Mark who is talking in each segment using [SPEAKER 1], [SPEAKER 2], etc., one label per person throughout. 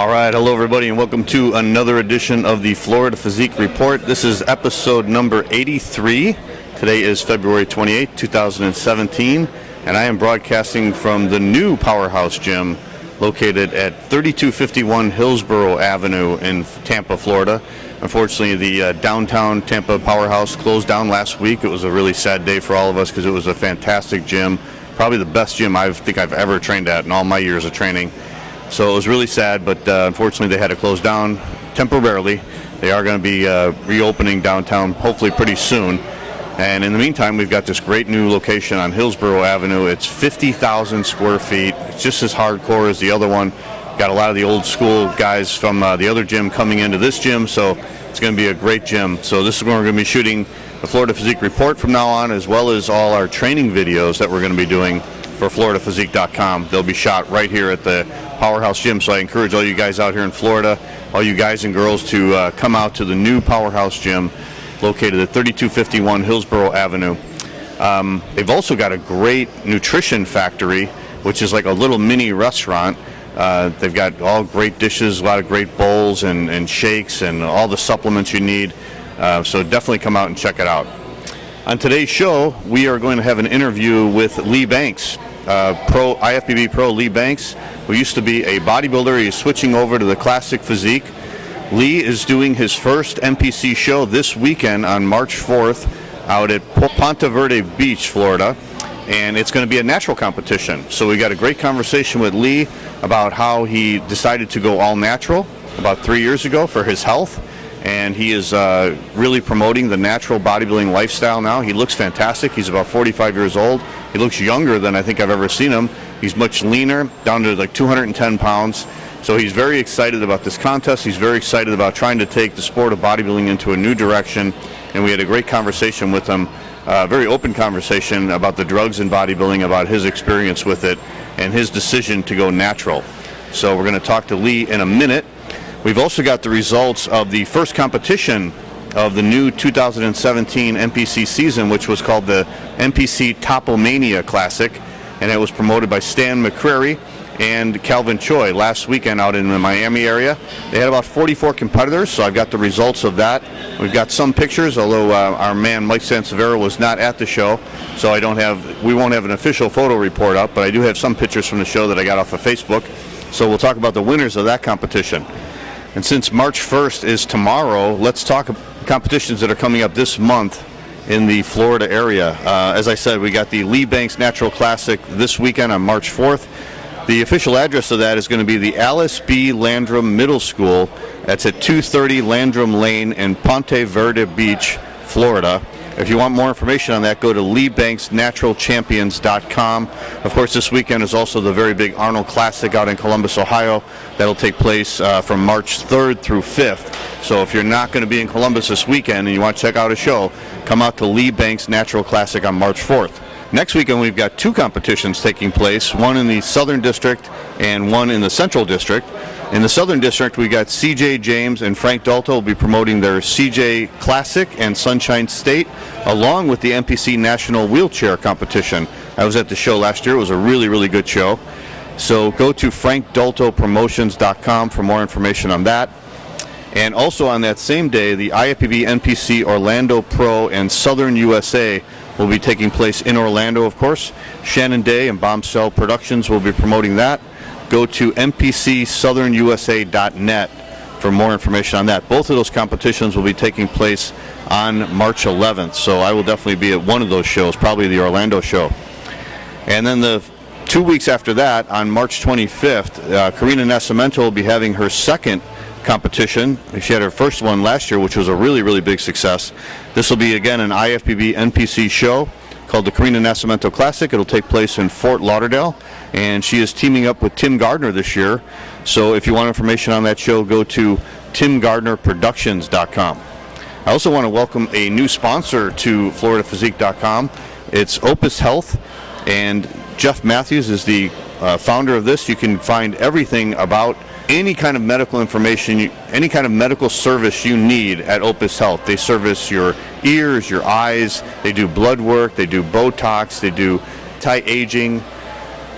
[SPEAKER 1] All right, hello everybody, and welcome to another edition of the Florida Physique Report. This is episode number 83. Today is February 28, 2017, and I am broadcasting from the new Powerhouse Gym located at 3251 Hillsborough Avenue in Tampa, Florida. Unfortunately, the downtown Tampa Powerhouse closed down last week. It was a really sad day for all of us because it was a fantastic gym, probably the best gym I think I've ever trained at in all my years of training. So it was really sad, but unfortunately they had to close down temporarily. They are going to be reopening downtown hopefully pretty soon. And in the meantime, we've got this great new location on Hillsborough Avenue. It's 50,000 square feet. It's just as hardcore as the other one. Got a lot of the old school guys from the other gym coming into this gym, so it's going to be a great gym. So this is where we're going to be shooting the Florida Physique Report from now on, as well as all our training videos that we're going to be doing for FloridaPhysique.com. They'll be shot right here at the Powerhouse Gym, so I encourage all you guys out here in Florida, all you guys and girls, to come out to the new Powerhouse Gym located at 3251 Hillsborough Avenue. They've also got a great nutrition factory, which is like a little mini restaurant. They've got all great dishes, a lot of great bowls and shakes and all the supplements you need. So definitely come out and check it out. On today's show, we are going to have an interview with Lee Banks, IFBB Pro Lee Banks, who used to be a bodybuilder. He's switching over to the classic physique. Lee is doing his first NPC show this weekend on March 4th out at Ponte Verde Beach, Florida, and it's going to be a natural competition. So we got a great conversation with Lee about how he decided to go all natural about 3 years ago for his health. And he is really promoting the natural bodybuilding lifestyle now. He looks fantastic. He's about 45 years old. He looks younger than I think I've ever seen him. He's much leaner, down to like 210 pounds. So he's very excited about this contest. He's very excited about trying to take the sport of bodybuilding into a new direction. And we had a great conversation with him, a very open conversation about the drugs in bodybuilding, about his experience with it, and his decision to go natural. So we're going to talk to Lee in a minute. We've also got the results of the first competition of the new 2017 NPC season, which was called the NPC Topamania Classic, and it was promoted by Stan McCrary and Calvin Choi last weekend out in the Miami area. They had about 44 competitors, so I've got the results of that. We've got some pictures, although our man Mike Sansevero was not at the show, so we won't have an official photo report up, but I do have some pictures from the show that I got off of Facebook. So we'll talk about the winners of that competition. And since March 1st is tomorrow, let's talk about competitions that are coming up this month in the Florida area. As I said, we got the Lee Banks Natural Classic this weekend on March 4th. The official address of that is going to be the Alice B. Landrum Middle School. That's at 230 Landrum Lane in Ponte Verde Beach, Florida. If you want more information on that, go to LeeBanksNaturalChampions.com. Of course, this weekend is also the very big Arnold Classic out in Columbus, Ohio. That'll take place from March 3rd through 5th. So if you're not going to be in Columbus this weekend and you want to check out a show, come out to Lee Banks Natural Classic on March 4th. Next weekend, we've got two competitions taking place, one in the Southern District and one in the Central District. In the Southern District, we got CJ James and Frank Dalto will be promoting their CJ Classic and Sunshine State, along with the NPC National Wheelchair Competition. I was at the show last year. It was a really, really good show. So go to frankdaltopromotions.com for more information on that. And also on that same day, the IFBB NPC Orlando Pro and Southern USA will be taking place in Orlando, of course. Shannon Day and Bombshell Productions will be promoting that. Go to npcsouthernUSA.net for more information on that. Both of those competitions will be taking place on March 11th, so I will definitely be at one of those shows, probably the Orlando show. And then the 2 weeks after that, on March 25th, Karina Nascimento will be having her second competition. She had her first one last year, which was a really, really big success. This will be, again, an IFBB NPC show called the Karina Nascimento Classic. It'll take place in Fort Lauderdale, and she is teaming up with Tim Gardner this year. So if you want information on that show, go to timgardnerproductions.com. I also want to welcome a new sponsor to FloridaPhysique.com. It's Opus Health, and Jeff Matthews is the founder of this. You can find everything about any kind of medical information, any kind of medical service you need at Opus Health. They service your ears, your eyes, they do blood work, they do Botox, they do anti-aging,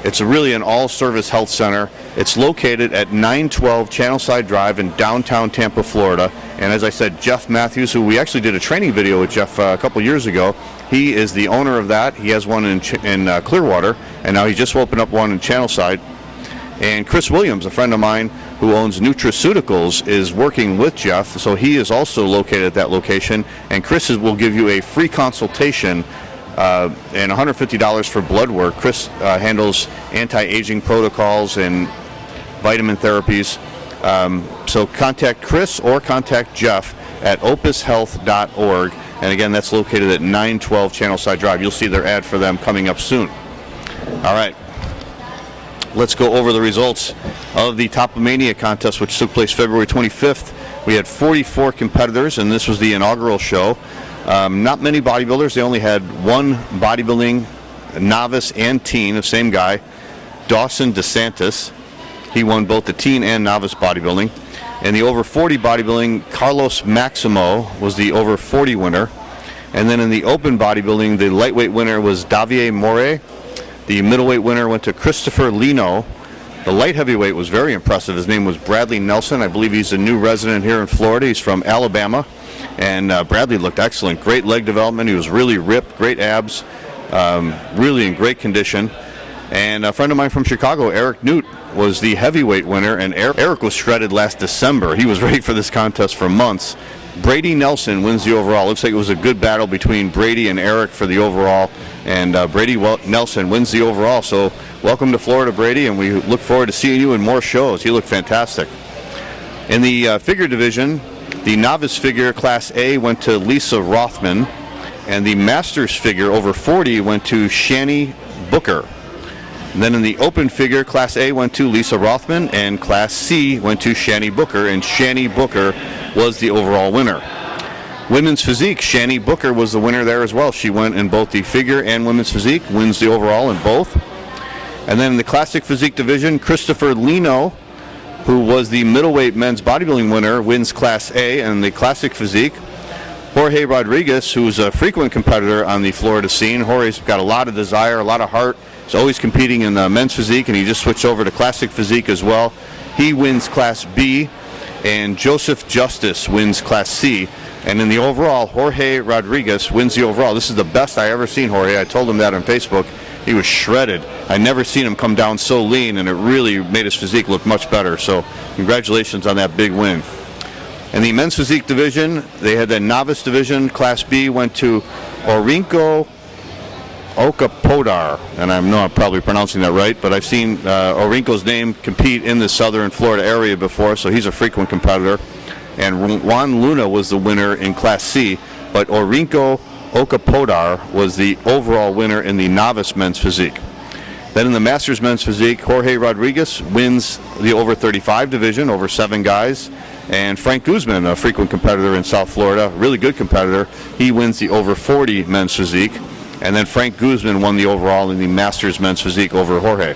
[SPEAKER 1] It's really an all-service health center. It's located at 912 Channelside Drive in downtown Tampa, Florida. And as I said, Jeff Matthews, who we actually did a training video with Jeff a couple years ago, he is the owner of that. He has one in Clearwater, and now he just opened up one in Channelside. And Chris Williams, a friend of mine who owns Nutraceuticals, is working with Jeff, so he is also located at that location. And Chris will give you a free consultation and $150 for blood work. Chris handles anti-aging protocols and vitamin therapies. So contact Chris or contact Jeff at opushealth.org. And again, that's located at 912 Channelside Drive. You'll see their ad for them coming up soon. All right. Let's go over the results of the Topamania contest, which took place February 25th. We had 44 competitors, and this was the inaugural show. Not many bodybuilders. They only had one bodybuilding novice and teen, the same guy, Dawson DeSantis. He won both the teen and novice bodybuilding. And the over 40 bodybuilding, Carlos Maximo was the over 40 winner. And then in the open bodybuilding, the lightweight winner was Davier More. The middleweight winner went to Christopher Lino. The light heavyweight was very impressive. His name was Bradley Nelson. I believe he's a new resident here in Florida. He's from Alabama. And Bradley looked excellent. Great leg development. He was really ripped, great abs, really in great condition. And a friend of mine from Chicago, Eric Newt, was the heavyweight winner. And Eric was shredded last December. He was ready for this contest for months. Brady Nelson wins the overall. Looks like it was a good battle between Brady and Eric for the overall. And Brady Nelson wins the overall. So welcome to Florida, Brady, and we look forward to seeing you in more shows. You look fantastic. In the figure division, the novice figure Class A went to Lisa Rothman, and the Masters figure over 40 went to Shani Booker. And then in the open figure, Class A went to Lisa Rothman, and Class C went to Shani Booker, and Shani Booker was the overall winner. Women's physique, Shani Booker was the winner there as well. She went in both the figure and women's physique, wins the overall in both. And then in the classic physique division, Christopher Lino, who was the middleweight men's bodybuilding winner, wins Class A and the classic physique. Jorge Rodriguez, who's a frequent competitor on the Florida scene. Jorge's got a lot of desire, a lot of heart. He's always competing in the men's physique, and he just switched over to classic physique as well. He wins Class B, and Joseph Justice wins Class C. And in the overall, Jorge Rodriguez wins the overall. This is the best I ever seen Jorge. I told him that on Facebook. He was shredded. I never seen him come down so lean, and it really made his physique look much better. So congratulations on that big win. In the men's physique division, they had the novice division. Class B went to Orinco Okapodar, and I know I'm probably pronouncing that right, but I've seen Orinco's name compete in the southern Florida area before, so he's a frequent competitor. And Juan Luna was the winner in Class C, but Orinco Okapodar was the overall winner in the novice men's physique. Then in the Masters men's physique, Jorge Rodriguez wins the over 35 division, over 7 guys. And Frank Guzman, a frequent competitor in South Florida, really good competitor, he wins the over 40 men's physique. And then Frank Guzman won the overall in the Masters men's physique over Jorge.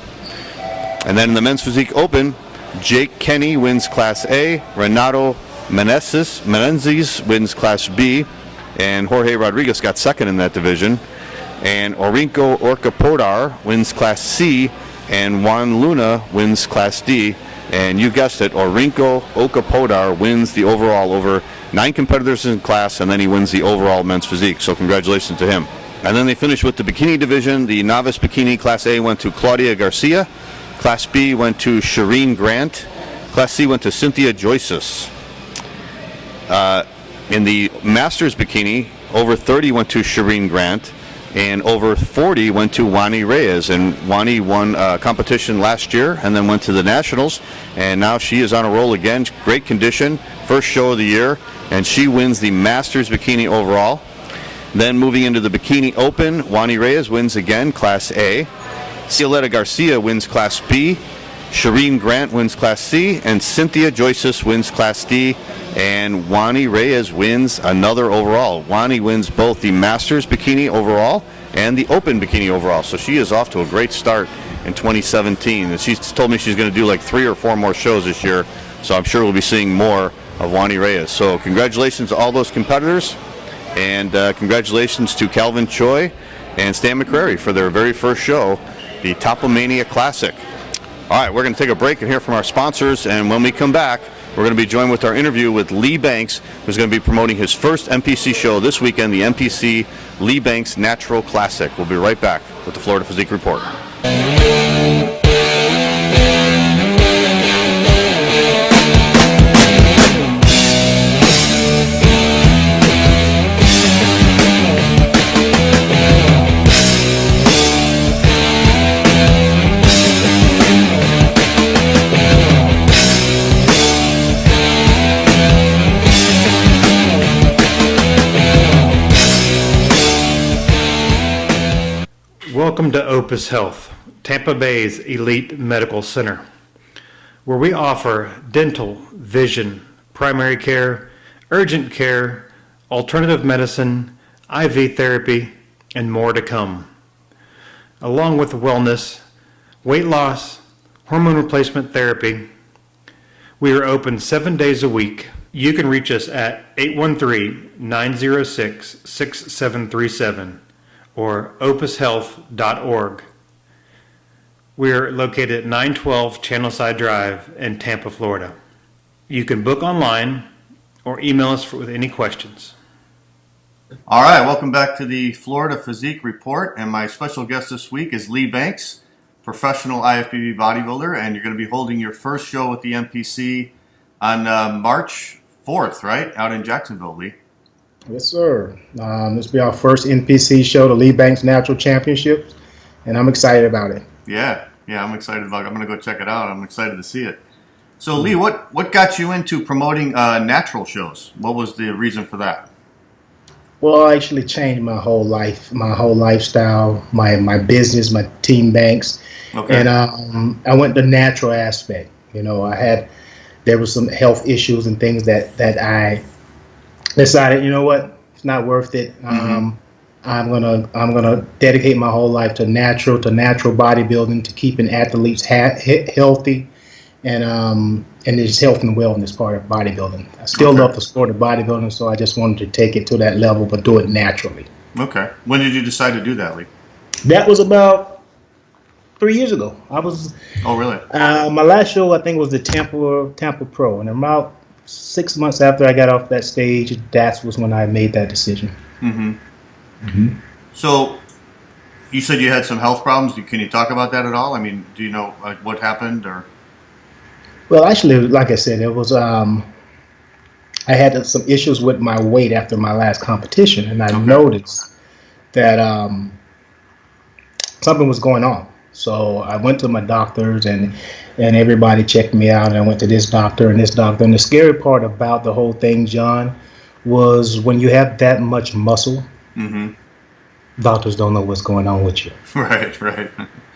[SPEAKER 1] And then in the men's physique open, Jake Kenny wins Class A, Renato Menezes wins Class B, and Jorge Rodriguez got second in that division. And Orinco Okapodar wins Class C, and Juan Luna wins Class D. And you guessed it, Orinco Okapodar wins the overall over 9 competitors in class, and then he wins the overall men's physique. So congratulations to him. And then they finished with the bikini division. The novice bikini Class A went to Claudia Garcia. Class B went to Shireen Grant. Class C went to Cynthia Joyces. In the Masters bikini, over 30 went to Shireen Grant, and over 40 went to Wani Reyes. And Wani won competition last year and then went to the Nationals, and now she is on a roll again. Great condition, first show of the year, and she wins the Masters bikini overall. Then moving into the bikini open, Wani Reyes wins again, Class A. Cioletta Garcia wins Class B. Shireen Grant wins Class C, and Cynthia Joyces wins Class D, and Wani Reyes wins another overall. Wani wins both the Masters bikini overall and the Open bikini overall, so she is off to a great start in 2017. And she's told me she's going to do like 3 or 4 more shows this year, so I'm sure we'll be seeing more of Wani Reyes. So congratulations to all those competitors, and congratulations to Calvin Choi and Stan McCrary for their very first show the Topamania Classic. All right, we're going to take a break and hear from our sponsors, and when we come back, we're going to be joined with our interview with Lee Banks, who's going to be promoting his first NPC show this weekend, the NPC Lee Banks Natural Classic. We'll be right back with the Florida Physique Report.
[SPEAKER 2] Welcome to Opus Health, Tampa Bay's elite medical center, where we offer dental, vision, primary care, urgent care, alternative medicine, IV therapy, and more to come. Along with wellness, weight loss, hormone replacement therapy. We are open 7 days a week. You can reach us at 813-906-6737. or opushealth.org. We're located at 912 Channelside Drive in Tampa, Florida. You can book online or email us with any questions.
[SPEAKER 1] All right, welcome back to the Florida Physique Report, and my special guest this week is Lee Banks, professional IFBB bodybuilder, and you're going to be holding your first show with the NPC on March 4th, right, out in Jacksonville, Lee?
[SPEAKER 3] Yes, sir. This will be our first NPC show, the Lee Banks Natural Championship, and I'm excited about it.
[SPEAKER 1] Yeah, I'm excited about it. I'm going to go check it out. I'm excited to see it. So, Lee, what got you into promoting natural shows? What was the reason for that?
[SPEAKER 3] Well, I actually changed my whole life, my whole lifestyle, my business, my team banks,
[SPEAKER 1] Okay.
[SPEAKER 3] and I went the natural aspect. You know, there was some health issues and things that I decided, you know what, it's not worth it. I'm gonna dedicate my whole life to natural bodybuilding, to keeping athletes healthy, and it's health and wellness part of bodybuilding. I still love the sport of bodybuilding, so I just wanted to take it to that level, but do it naturally. Okay.
[SPEAKER 1] When did you decide to do that, Lee?
[SPEAKER 3] That was about 3 years ago.
[SPEAKER 1] Oh, really?
[SPEAKER 3] My last show, I think, was the Tampa Pro, and about 6 months after I got off that stage, that was when I made that decision.
[SPEAKER 1] So, you said you had some health problems. Can you talk about that at all? I mean, do you know what happened, or?
[SPEAKER 3] Well, actually, like I said, it was I had some issues with my weight after my last competition, and I noticed that something was going on. So I went to my doctors, and everybody checked me out, and I went to this doctor and this doctor. And the scary part about the whole thing, John, was when you have that much muscle, doctors don't know what's going on with you.
[SPEAKER 1] Right.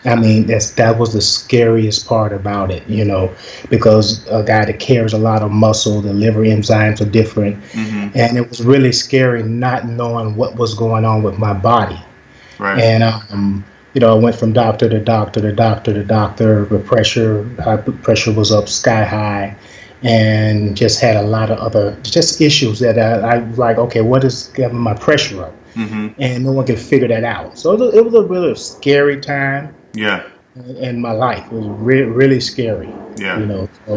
[SPEAKER 3] I mean, that was the scariest part about it, you know, because a guy that carries a lot of muscle, the liver enzymes are different. And it was really scary not knowing what was going on with my body.
[SPEAKER 1] Right.
[SPEAKER 3] And, you know, I went from doctor to doctor to doctor to doctor. The pressure was up sky high, and just had a lot of other just issues that I was like, okay, what is getting my pressure up? And no one could figure that out. So it was a really scary time.
[SPEAKER 1] Yeah.
[SPEAKER 3] In my life, it was really scary.
[SPEAKER 1] Yeah.
[SPEAKER 3] You know, so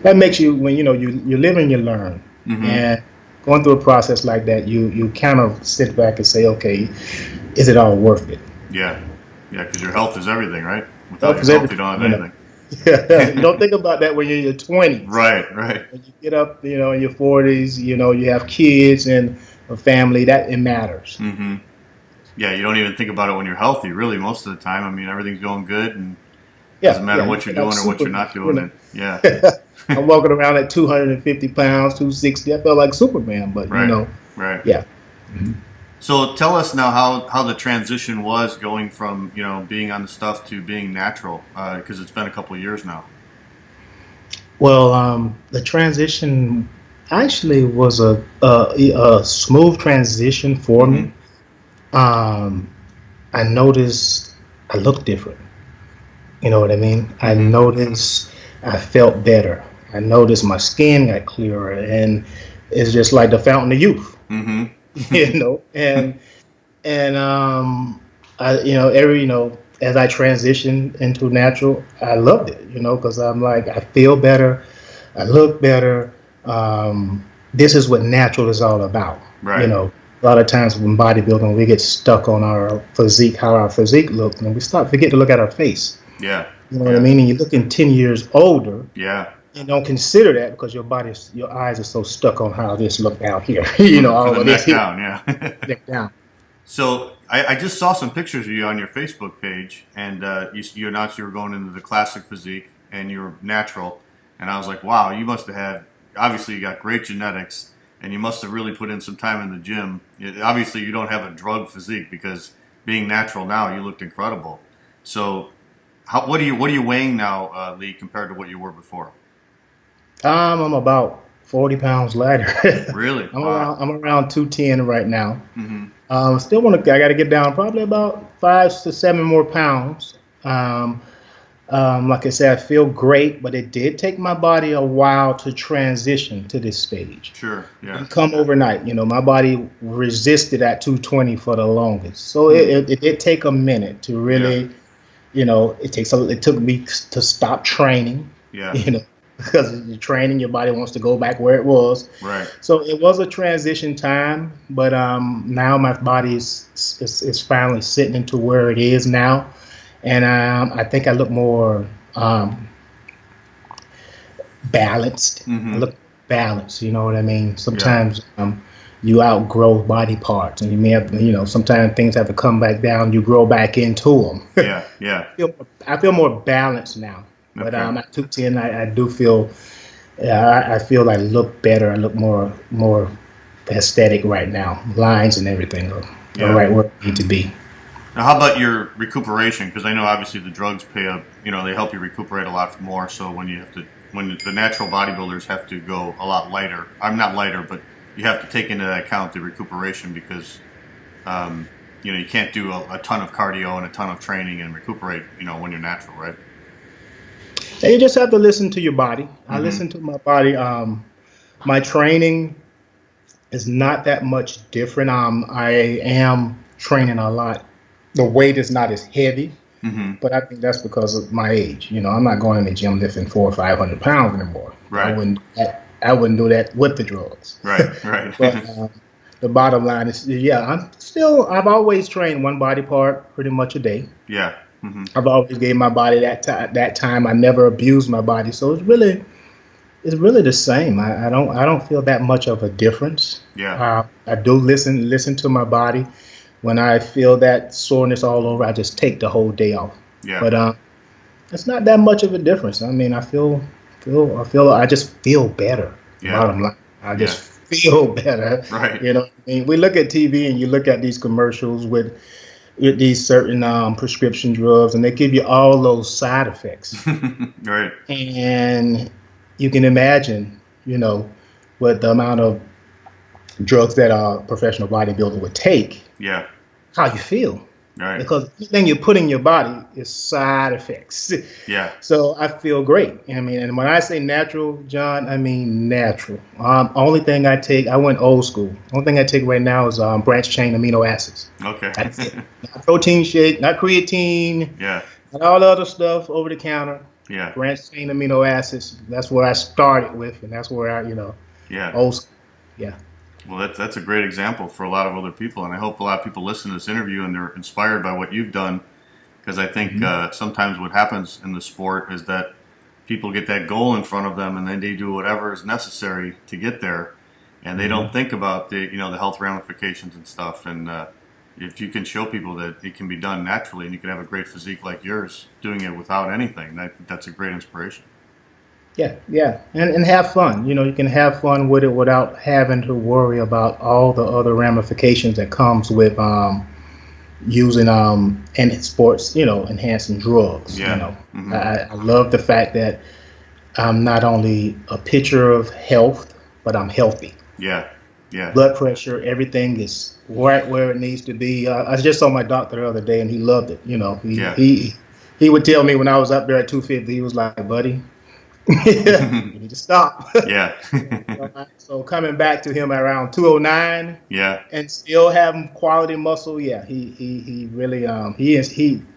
[SPEAKER 3] that makes you, when you know you live and you learn, and going through a process like that, you kind of sit back and say, okay, is it all worth it?
[SPEAKER 1] Yeah, because your health is everything, right? Without your health, you don't have anything.
[SPEAKER 3] You don't think about that when you're in your 20s.
[SPEAKER 1] Right.
[SPEAKER 3] When you get up, you know, in your 40s, you know, you have kids and a family, that it matters.
[SPEAKER 1] Yeah, you don't even think about it when you're healthy, really, most of the time. I mean, everything's going good, and it doesn't matter what you're doing or what you're not doing.
[SPEAKER 3] You know. I'm walking around at 250 pounds, 260. I felt like Superman, but, you know.
[SPEAKER 1] Right.
[SPEAKER 3] Yeah.
[SPEAKER 1] So tell us now how the transition was going from, you know, being on the stuff to being natural, because it's been a couple of years now.
[SPEAKER 3] Well, the transition actually was a smooth transition for me. I noticed I looked different. You know what I mean? I noticed I felt better. I noticed my skin got clearer, and it's just like the fountain of youth. You know, and I, you know, as I transitioned into natural, I loved it, because I'm like, I feel better, I look better. This is what natural is all about.
[SPEAKER 1] Right.
[SPEAKER 3] A lot of times when bodybuilding, we get stuck on our physique, how our physique looks, and we forget to look at our face.
[SPEAKER 1] Yeah.
[SPEAKER 3] You know what I mean? And you're looking 10 years older.
[SPEAKER 1] Yeah.
[SPEAKER 3] And don't consider that because your eyes are so stuck on how this look down here.
[SPEAKER 1] All of this down, yeah.
[SPEAKER 3] Neck down.
[SPEAKER 1] So I just saw some pictures of you on your Facebook page, and you announced you were going into the classic physique and you were natural, and I was like, wow, you must have had, obviously you got great genetics, and you must have really put in some time in the gym. Obviously you don't have a drug physique because being natural now, you looked incredible. So what are you weighing now, Lee, compared to what you were before?
[SPEAKER 3] I'm about 40 pounds lighter.
[SPEAKER 1] Really?
[SPEAKER 3] I'm around 210 right now.
[SPEAKER 1] Mm-hmm.
[SPEAKER 3] Still I got to get down probably about 5 to 7 more pounds. Like I said, I feel great, but it did take my body a while to transition to this stage.
[SPEAKER 1] Sure, yeah.
[SPEAKER 3] It didn't come overnight. My body resisted at 220 for the longest. So it did take a minute to really, it took me to stop training.
[SPEAKER 1] Yeah.
[SPEAKER 3] Because you're training, your body wants to go back where it was.
[SPEAKER 1] Right.
[SPEAKER 3] So it was a transition time, but now my body is finally sitting into where it is now, and I think I look more balanced.
[SPEAKER 1] Mm-hmm.
[SPEAKER 3] I look balanced. You know what I mean? Sometimes you outgrow body parts, and you may have, sometimes things have to come back down. You grow back into them.
[SPEAKER 1] Yeah. Yeah.
[SPEAKER 3] I feel more balanced now. But
[SPEAKER 1] Okay.
[SPEAKER 3] at 210, I do feel, I feel I look better. I look more aesthetic right now. Lines and everything are the right where they need to be.
[SPEAKER 1] Now, how about your recuperation? Because I know obviously the drugs they help you recuperate a lot more. So when the natural bodybuilders have to go a lot lighter, I'm not lighter, but you have to take into account the recuperation because, you can't do a ton of cardio and a ton of training and recuperate, when you're natural, right?
[SPEAKER 3] And you just have to listen to your body.
[SPEAKER 1] Mm-hmm.
[SPEAKER 3] I listen to my body. My training is not that much different. I am training a lot. The weight is not as heavy, but I think that's because of my age. I'm not going in the gym lifting 400 or 500 pounds anymore.
[SPEAKER 1] Right.
[SPEAKER 3] I wouldn't do that with the drugs.
[SPEAKER 1] Right. Right.
[SPEAKER 3] But the bottom line is, I've always trained one body part pretty much a day.
[SPEAKER 1] Yeah. Mm-hmm.
[SPEAKER 3] I've always gave my body that time. I never abused my body, so it's really the same. I don't feel that much of a difference.
[SPEAKER 1] Yeah.
[SPEAKER 3] I do listen to my body. When I feel that soreness all over, I just take the whole day off.
[SPEAKER 1] Yeah.
[SPEAKER 3] But it's not that much of a difference. I mean, I just feel better.
[SPEAKER 1] Yeah.
[SPEAKER 3] Bottom line, I just feel better.
[SPEAKER 1] Right.
[SPEAKER 3] We look at TV and you look at these commercials with these certain prescription drugs, and they give you all those side effects.
[SPEAKER 1] Right.
[SPEAKER 3] And you can imagine, what the amount of drugs that a professional bodybuilder would take.
[SPEAKER 1] Yeah.
[SPEAKER 3] How you feel.
[SPEAKER 1] Right.
[SPEAKER 3] Because anything you put in your body is side effects.
[SPEAKER 1] Yeah.
[SPEAKER 3] So I feel great. And when I say natural, John, I mean natural. Only thing I take, I went old school. Only thing I take right now is branched chain amino acids.
[SPEAKER 1] Okay.
[SPEAKER 3] That's it. Not protein shake, not creatine,
[SPEAKER 1] Yeah.
[SPEAKER 3] not all the other stuff over the counter.
[SPEAKER 1] Yeah.
[SPEAKER 3] Branched chain amino acids. That's where I started with, and that's where
[SPEAKER 1] Yeah.
[SPEAKER 3] old school. Yeah.
[SPEAKER 1] Well, that's a great example for a lot of other people, and I hope a lot of people listen to this interview and they're inspired by what you've done, because I think sometimes what happens in the sport is that people get that goal in front of them and then they do whatever is necessary to get there, and they don't think about the the health ramifications and stuff. And if you can show people that it can be done naturally and you can have a great physique like yours doing it without anything, that's a great inspiration.
[SPEAKER 3] Yeah, and have fun. You can have fun with it without having to worry about all the other ramifications that comes with using in sports, enhancing drugs.
[SPEAKER 1] Yeah. Mm-hmm.
[SPEAKER 3] I love the fact that I'm not only a picture of health, but I'm healthy.
[SPEAKER 1] Yeah. Yeah.
[SPEAKER 3] Blood pressure, everything is right where it needs to be. I just saw my doctor the other day, and he loved it. He would tell me when I was up there at 250, he was like, "Buddy, You need to stop.
[SPEAKER 1] Yeah.
[SPEAKER 3] So coming back to him around 209
[SPEAKER 1] Yeah.
[SPEAKER 3] and still having quality muscle, yeah, he really he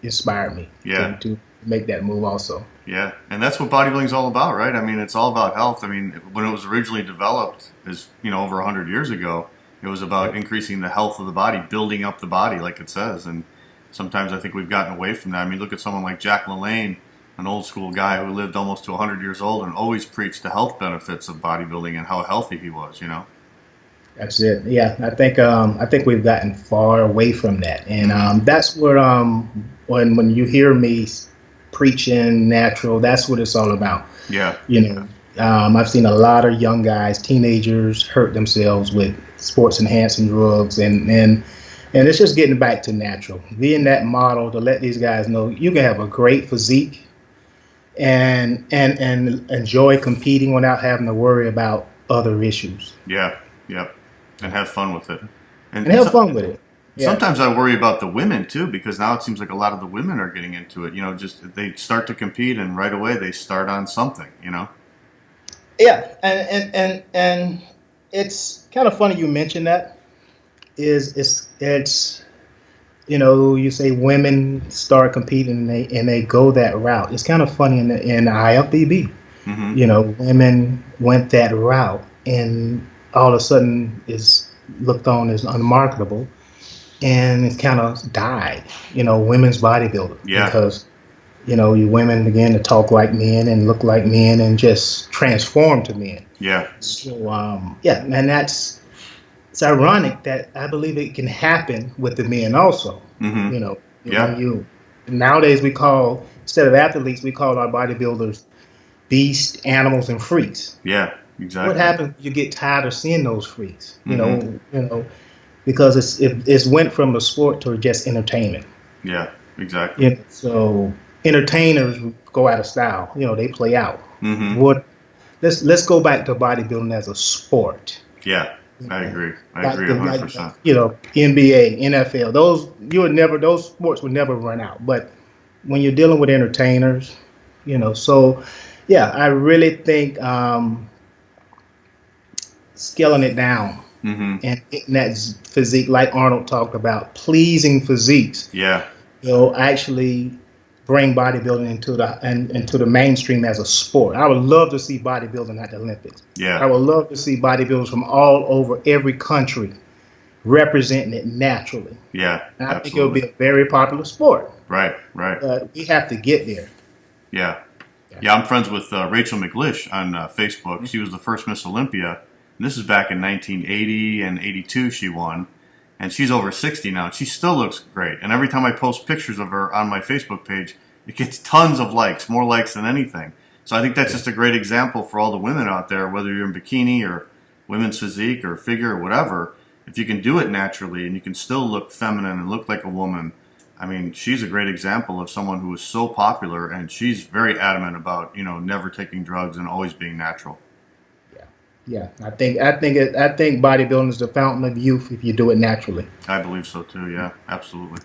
[SPEAKER 3] inspired me
[SPEAKER 1] Yeah.
[SPEAKER 3] to make that move also.
[SPEAKER 1] Yeah, and that's what bodybuilding's all about, right? I mean, it's all about health. I mean, when it was originally developed, is over 100 years ago, it was about increasing the health of the body, building up the body, like it says. And sometimes I think we've gotten away from that. I mean, look at someone like Jack LaLanne, an old school guy who lived almost to 100 years old and always preached the health benefits of bodybuilding and how healthy he was.
[SPEAKER 3] That's it. Yeah, I think we've gotten far away from that, and that's where when you hear me preaching natural, that's what it's all about.
[SPEAKER 1] Yeah.
[SPEAKER 3] I've seen a lot of young guys, teenagers, hurt themselves with sports enhancing drugs, and it's just getting back to natural, being that model to let these guys know you can have a great physique and enjoy competing without having to worry about other issues.
[SPEAKER 1] Yeah. Yep. And have fun with it.
[SPEAKER 3] And have fun with it. Yeah.
[SPEAKER 1] Sometimes I worry about the women too, because now it seems like a lot of the women are getting into it. Just they start to compete and right away they start on something.
[SPEAKER 3] Yeah, and it's kind of funny you mentioned that. It's you say women start competing and they go that route. It's kind of funny in IFBB. Mm-hmm. Women went that route and all of a sudden is looked on as unmarketable. And it's kind of died, women's bodybuilding. Yeah. Because, you women began to talk like men and look like men and just transform to men.
[SPEAKER 1] Yeah.
[SPEAKER 3] So, and it's ironic that I believe it can happen with the men also. Mm-hmm. Nowadays instead of athletes, we call our bodybuilders beasts, animals, and freaks.
[SPEAKER 1] Yeah, exactly.
[SPEAKER 3] What happens if you get tired of seeing those freaks? Because it's went from a sport to just entertainment.
[SPEAKER 1] Yeah, exactly.
[SPEAKER 3] So entertainers go out of style. They play out.
[SPEAKER 1] Mm-hmm.
[SPEAKER 3] Let's go back to bodybuilding as a sport.
[SPEAKER 1] Yeah, I agree. I agree 100%.
[SPEAKER 3] NBA, NFL, those sports would never run out. But when you're dealing with entertainers, so yeah, I really think scaling it down. Mm-hmm. And getting that physique, like Arnold talked about, pleasing physiques.
[SPEAKER 1] Yeah,
[SPEAKER 3] actually bring bodybuilding into the mainstream as a sport. I would love to see bodybuilding at the Olympics.
[SPEAKER 1] Yeah,
[SPEAKER 3] I would love to see bodybuilders from all over every country representing it naturally.
[SPEAKER 1] Yeah,
[SPEAKER 3] and I think it would be a very popular sport.
[SPEAKER 1] Right.
[SPEAKER 3] But we have to get there.
[SPEAKER 1] Yeah. I'm friends with Rachel McLish on Facebook. Mm-hmm. She was the first Miss Olympia. And this is back in 1980 and 82 she won. And she's over 60 now. And she still looks great. And every time I post pictures of her on my Facebook page, it gets tons of likes, more likes than anything. So I think that's just a great example for all the women out there, whether you're in bikini or women's physique or figure or whatever. If you can do it naturally and you can still look feminine and look like a woman, I mean, she's a great example of someone who is so popular, and she's very adamant about, never taking drugs and always being natural.
[SPEAKER 3] Yeah, I think bodybuilding is the fountain of youth if you do it naturally.
[SPEAKER 1] I believe so too. Yeah, absolutely.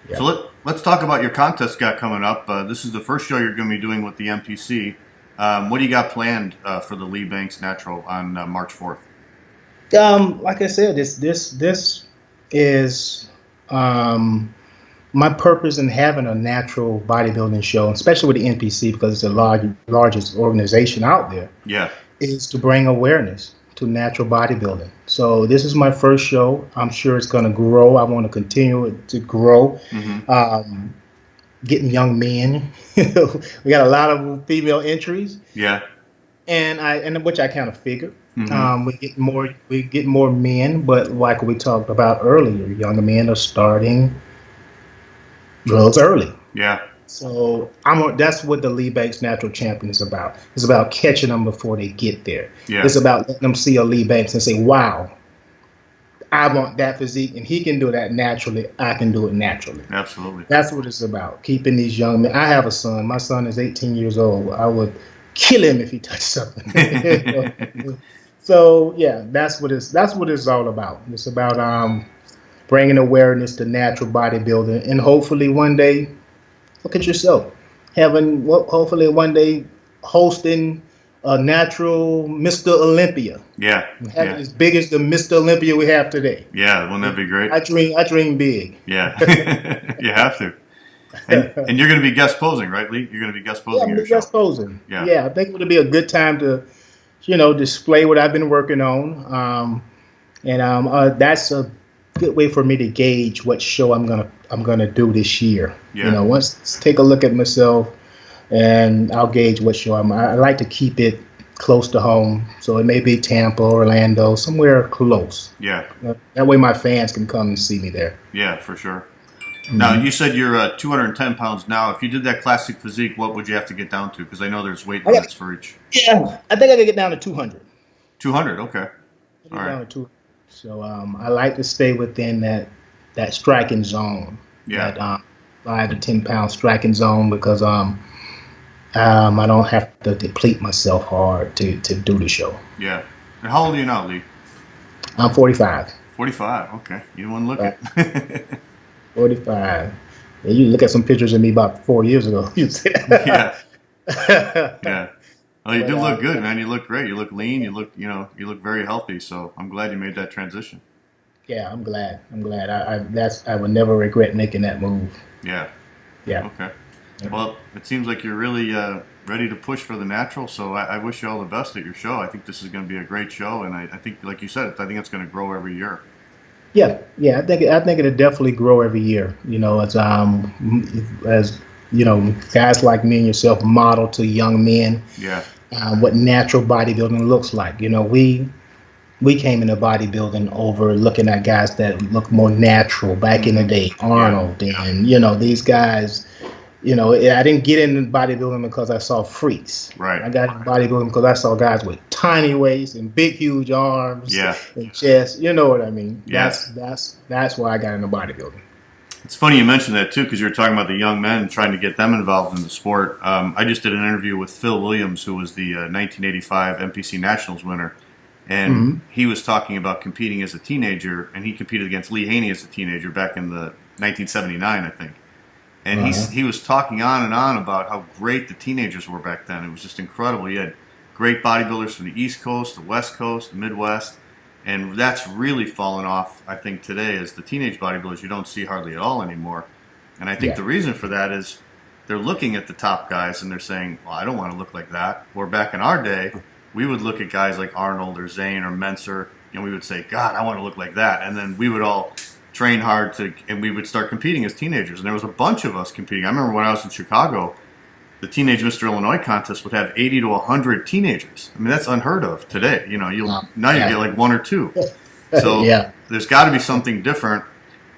[SPEAKER 1] Yeah. So let's talk about your contest you got coming up. This is the first show you're going to be doing with the NPC. What do you got planned for the Lee Banks Natural on March 4th?
[SPEAKER 3] Like I said, this is my purpose in having a natural bodybuilding show, especially with the NPC because it's the largest organization out there.
[SPEAKER 1] Yeah.
[SPEAKER 3] Is to bring awareness to natural bodybuilding. So this is my first show. I'm sure it's going to grow. I want to continue it to grow. Mm-hmm. Getting young men. We got a lot of female entries.
[SPEAKER 1] Yeah.
[SPEAKER 3] And which I kind of figured.
[SPEAKER 1] Mm-hmm.
[SPEAKER 3] We get more men, but like we talked about earlier, younger men are starting drugs early.
[SPEAKER 1] Yeah.
[SPEAKER 3] So that's what the Lee Banks Natural Champion is about. It's about catching them before they get there.
[SPEAKER 1] Yeah.
[SPEAKER 3] It's about letting them see a Lee Banks and say, wow, I want that physique, and he can do that naturally. I can do it naturally.
[SPEAKER 1] Absolutely.
[SPEAKER 3] That's what it's about, keeping these young men. I have a son. My son is 18 years old. I would kill him if he touched something. So, yeah, that's what it's all about. It's about bringing awareness to natural bodybuilding, and hopefully one day, look at yourself, hopefully one day hosting a natural Mr. Olympia.
[SPEAKER 1] Yeah.
[SPEAKER 3] Have it as big as the Mr. Olympia we have today.
[SPEAKER 1] Yeah. Wouldn't that be great?
[SPEAKER 3] I dream big.
[SPEAKER 1] Yeah. You have to. And you're going to be guest posing, right, Lee? You're going to be guest posing
[SPEAKER 3] I'm
[SPEAKER 1] your show.
[SPEAKER 3] guest posing.
[SPEAKER 1] Yeah.
[SPEAKER 3] Yeah, I think it would be a good time to, display what I've been working on. That's a good way for me to gauge what show I'm gonna do this year.
[SPEAKER 1] Yeah.
[SPEAKER 3] Once take a look at myself, and I'll gauge what show I like to keep it close to home, so it may be Tampa, Orlando, somewhere close.
[SPEAKER 1] Yeah.
[SPEAKER 3] That way my fans can come and see me there.
[SPEAKER 1] Yeah, for sure. Now, you said you're 210 pounds now. If you did that classic physique, what would you have to get down to? Because I know there's weight limits for each.
[SPEAKER 3] Yeah, I think I could get down to 200.
[SPEAKER 1] 200, okay. All
[SPEAKER 3] Down
[SPEAKER 1] right.
[SPEAKER 3] to 200. So I like to stay within that striking zone.
[SPEAKER 1] Yeah.
[SPEAKER 3] That 5 to 10 pound striking zone, because I don't have to deplete myself hard to do the show.
[SPEAKER 1] Yeah. And how old are you now, Lee?
[SPEAKER 3] I'm 45.
[SPEAKER 1] 45, okay. You don't want to look it.
[SPEAKER 3] 45. Yeah, you look at some pictures of me about 4 years ago. You see that?
[SPEAKER 1] Yeah. Yeah. Well, you do look good, man. You look great. You look lean. You look very healthy. So I'm glad you made that transition.
[SPEAKER 3] Yeah, I'm glad. I would never regret making that move.
[SPEAKER 1] Yeah.
[SPEAKER 3] Yeah.
[SPEAKER 1] Okay. Well, it seems like you're really ready to push for the natural. So I wish you all the best at your show. I think this is going to be a great show, and I think, like you said, I think it's going to grow every year.
[SPEAKER 3] Yeah. I think it'll definitely grow every year. As guys like me and yourself model to young men.
[SPEAKER 1] Yeah.
[SPEAKER 3] What natural bodybuilding looks like. We came into bodybuilding over looking at guys that look more natural back in the day, Arnold, and these guys. I didn't get into bodybuilding because I saw freaks.
[SPEAKER 1] Right.
[SPEAKER 3] I got into bodybuilding because I saw guys with tiny waists and big, huge arms and chest. You know what I mean?
[SPEAKER 1] Yeah.
[SPEAKER 3] That's why I got into bodybuilding.
[SPEAKER 1] It's funny you mentioned that, too, because you were talking about the young men, trying to get them involved in the sport. I just did an interview with Phil Williams, who was the 1985 NPC Nationals winner, and he was talking about competing as a teenager, and he competed against Lee Haney as a teenager back in the 1979, I think. And he was talking on and on about how great the teenagers were back then. It was just incredible. He had great bodybuilders from the East Coast, the West Coast, the Midwest. And that's really fallen off, I think, today, is the teenage bodybuilders you don't see hardly at all anymore. And I think the reason for that is they're looking at the top guys and they're saying, well, I don't want to look like that. Where back in our day, we would look at guys like Arnold or Zane or Menser, and we would say, God, I want to look like that. And then we would all train hard and we would start competing as teenagers. And there was a bunch of us competing. I remember when I was in Chicago, the Teenage Mr. Illinois contest would have 80 to 100 teenagers. I mean, that's unheard of today. You get like one or two. So there's got to be something different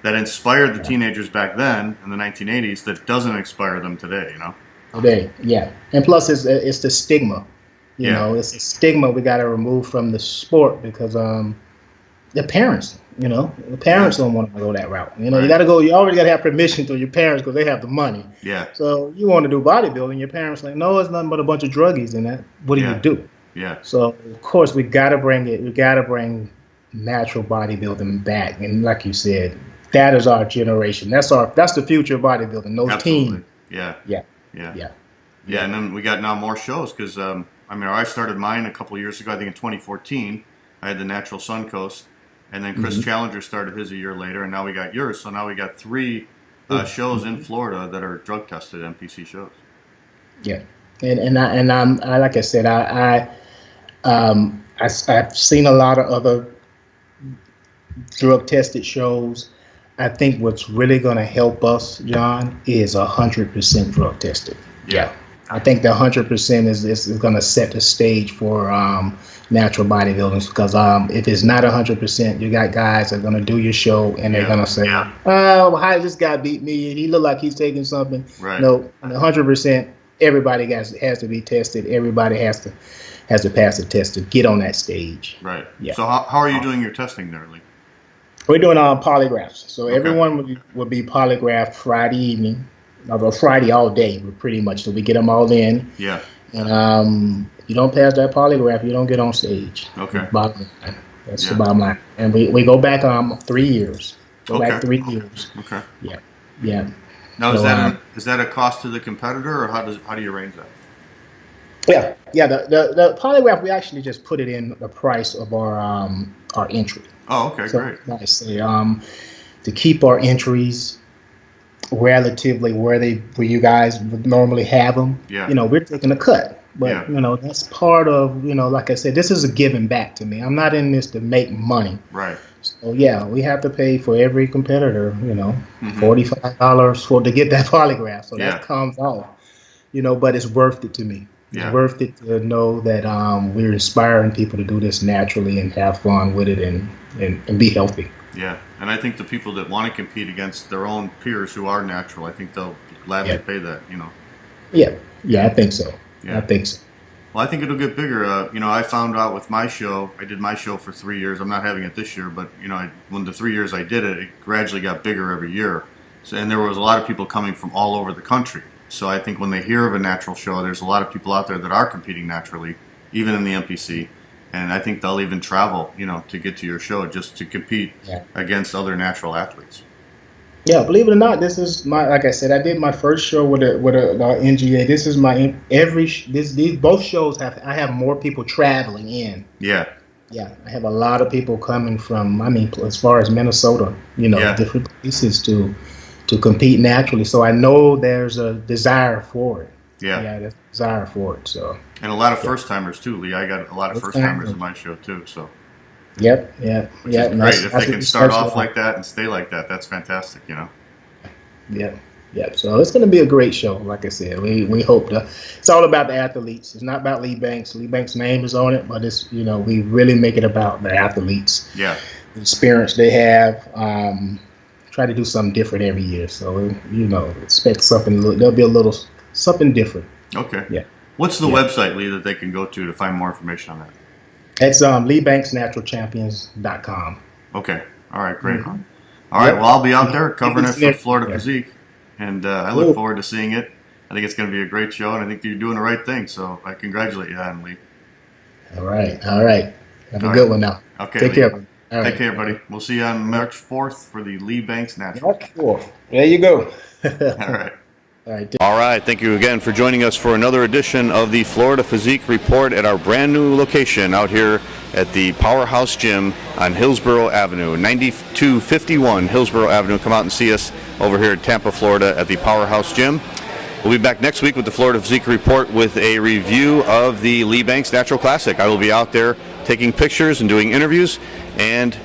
[SPEAKER 1] that inspired the teenagers back then in the 1980s that doesn't inspire them today,
[SPEAKER 3] Today, yeah. And plus, it's the stigma. It's the stigma we got to remove from the sport, because the parents, the parents don't want to go that route. You got to go. You already got to have permission to your parents because they have the money.
[SPEAKER 1] Yeah.
[SPEAKER 3] So you want to do bodybuilding, your parents like, no, it's nothing but a bunch of druggies in that. What do you do?
[SPEAKER 1] Yeah.
[SPEAKER 3] So of course we got to bring it. We got to bring natural bodybuilding back. And like you said, that is our generation. That's the future of bodybuilding. Those teens.
[SPEAKER 1] Yeah.
[SPEAKER 3] Yeah.
[SPEAKER 1] And then we got now more shows because I started mine a couple of years ago. I think in 2014, I had the Natural Suncoast. And then Chris Challenger started his a year later, and now we got yours. So now we got 3 shows in Florida that are drug tested NPC shows.
[SPEAKER 3] Yeah, and I'm like I said, I've seen a lot of other drug tested shows. I think what's really going to help us, John, is 100% drug tested.
[SPEAKER 1] Yeah.
[SPEAKER 3] I think the 100% is going to set the stage for natural bodybuilding, because if it's not 100%, you got guys that are going to do your show and they're going to say, oh, how did this guy beat me? He look like he's taking something.
[SPEAKER 1] Right.
[SPEAKER 3] No, 100%, everybody has to be tested. Everybody has to pass the test to get on that stage.
[SPEAKER 1] Right.
[SPEAKER 3] Yeah.
[SPEAKER 1] So how are you doing your testing there, Lee?
[SPEAKER 3] We're doing polygraphs. So everyone will be polygraphed Friday evening. Although Friday all day, pretty much. So we get them all in.
[SPEAKER 1] Yeah.
[SPEAKER 3] And if you don't pass that polygraph, you don't get on stage.
[SPEAKER 1] Okay.
[SPEAKER 3] Bottom line. That's the bottom line. And we go back 3 years. Back 3 years.
[SPEAKER 1] Okay.
[SPEAKER 3] Yeah.
[SPEAKER 1] Now, is that a cost to the competitor, or how do you arrange that?
[SPEAKER 3] Yeah. The polygraph, we actually just put it in the price of our entry.
[SPEAKER 1] Oh, okay,
[SPEAKER 3] So
[SPEAKER 1] great.
[SPEAKER 3] I say to keep our entries relatively where you guys would normally have them.
[SPEAKER 1] Yeah.
[SPEAKER 3] We're taking a cut, but
[SPEAKER 1] Yeah.
[SPEAKER 3] that's part of like I said, this is a giving back to me. I'm not in this to make money.
[SPEAKER 1] Right.
[SPEAKER 3] So yeah, we have to pay for every competitor.
[SPEAKER 1] Mm-hmm.
[SPEAKER 3] $45 to get that polygraph. So
[SPEAKER 1] Yeah.
[SPEAKER 3] that comes off. But it's worth it to me. It's
[SPEAKER 1] Yeah.
[SPEAKER 3] worth it to know that we're inspiring people to do this naturally and have fun with it and be healthy.
[SPEAKER 1] Yeah, and I think the people that want to compete against their own peers who are natural, I think they'll gladly pay that.
[SPEAKER 3] Yeah, I think so.
[SPEAKER 1] Yeah.
[SPEAKER 3] I think so.
[SPEAKER 1] Well, I think it'll get bigger. I found out with my show, I did my show for 3 years. I'm not having it this year, but when the 3 years I did it, it gradually got bigger every year. So, and there was a lot of people coming from all over the country. So I think when they hear of a natural show, there's a lot of people out there that are competing naturally, even in the NPC. And I think they'll even travel, to get to your show just to compete against other natural athletes.
[SPEAKER 3] Yeah, believe it or not, this is like I said, I did my first show with a NGA. This is my these both shows I have more people traveling in.
[SPEAKER 1] Yeah.
[SPEAKER 3] Yeah, I have a lot of people coming from, as far as Minnesota, different places to compete naturally. So I know there's a desire for it.
[SPEAKER 1] Yeah.
[SPEAKER 3] Yeah, there's a desire for it. So.
[SPEAKER 1] And a lot of first timers too, Lee. I got a lot of first timers in my show too. So.
[SPEAKER 3] Yep.
[SPEAKER 1] Which is great. If they can start off like that and stay like that, that's fantastic.
[SPEAKER 3] Yeah. Yeah. So it's going to be a great show. Like I said, we hope to. It's all about the athletes. It's not about Lee Banks. Lee Banks' name is on it, but it's we really make it about the athletes.
[SPEAKER 1] Yeah.
[SPEAKER 3] The experience they have. Try to do something different every year. So expect something. There'll be a little something different.
[SPEAKER 1] Okay.
[SPEAKER 3] Yeah.
[SPEAKER 1] What's the website, Lee, that they can go to find more information on that?
[SPEAKER 3] It's LeeBanksNaturalChampions.com.
[SPEAKER 1] Okay. All right. Great. Mm-hmm. All right. Well, I'll be out there covering it for Florida Physique, and I look forward to seeing it. I think it's going to be a great show, and I think you're doing the right thing. So I congratulate you on, Lee.
[SPEAKER 3] All right. Have a good one now.
[SPEAKER 1] Okay.
[SPEAKER 3] Take care.
[SPEAKER 1] Take care, buddy. We'll see you on March 4th for the Lee Banks Natural.
[SPEAKER 3] March 4th. There you go.
[SPEAKER 1] All right.
[SPEAKER 3] All
[SPEAKER 1] right. Thank you again for joining us for another edition of the Florida Physique Report at our brand new location out here at the Powerhouse Gym on Hillsborough Avenue, 9251 Hillsborough Avenue. Come out and see us over here at Tampa, Florida at the Powerhouse Gym. We'll be back next week with the Florida Physique Report with a review of the Lee Banks Natural Classic. I will be out there taking pictures and doing interviews, and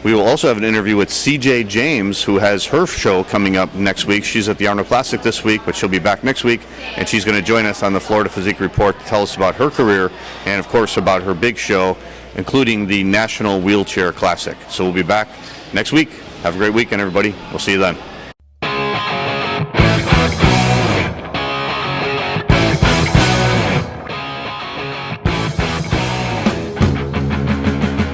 [SPEAKER 1] we will also have an interview with CJ James, who has her show coming up next week. She's at the Arnold Classic this week, but she'll be back next week, and she's going to join us on the Florida Physique Report to tell us about her career and, of course, about her big show, including the National Wheelchair Classic. So we'll be back next week. Have a great weekend, everybody. We'll see you then.